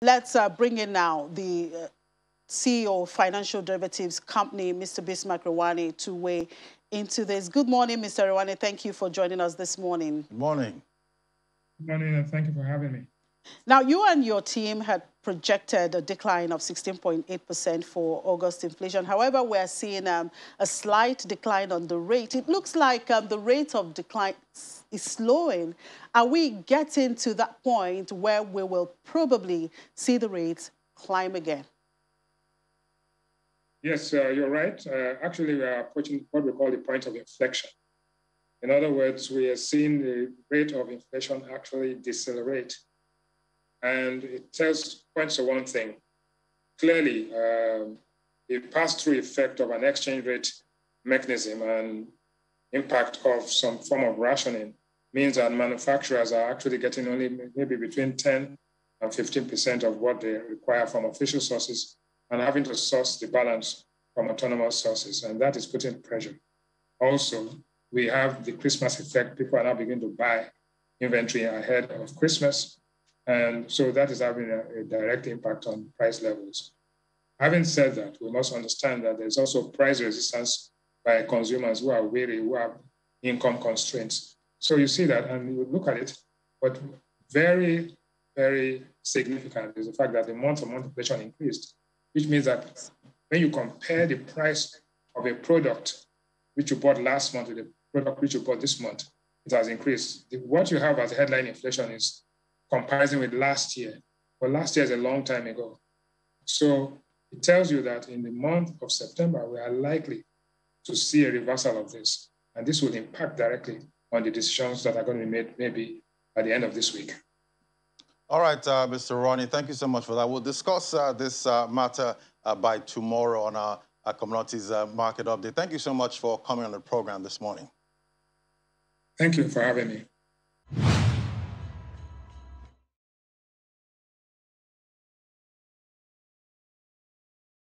Let's bring in now the CEO of Financial Derivatives Company, Mr. Bismarck Rwani, to weigh into this. Good morning, Mr. Rwani. Thank you for joining us this morning. Good morning. Good morning, and thank you for having me. Now, you and your team had projected a decline of 16.8% for August inflation. However, we're seeing a slight decline on the rate. It looks like the rate of decline is slowing. Are we getting to that point where we will probably see the rates climb again? Yes, you're right. Actually, we are approaching what we call the point of inflection. In other words, we are seeing the rate of inflation actually decelerate. And it points to one thing. Clearly, the pass-through effect of an exchange rate mechanism and impact of some form of rationing means that manufacturers are actually getting only maybe between 10 and 15% of what they require from official sources and having to source the balance from autonomous sources. And that is putting pressure. Also, we have the Christmas effect. People are now beginning to buy inventory ahead of Christmas. And so that is having a direct impact on price levels. Having said that, we must understand that there's also price resistance by consumers who are weary, who have income constraints. So you see that, and you look at it, but very, very significant is the fact that the month-on-month inflation increased, which means that when you compare the price of a product which you bought last month with the product which you bought this month, it has increased. What you have as headline inflation is comparison with last year. But last year is a long time ago. So it tells you that in the month of September, we are likely to see a reversal of this. And this will impact directly on the decisions that are going to be made maybe by the end of this week. All right, Mr. Rwani, thank you so much for that. We'll discuss this matter by tomorrow on our Commodities Market Update. Thank you so much for coming on the program this morning. Thank you for having me.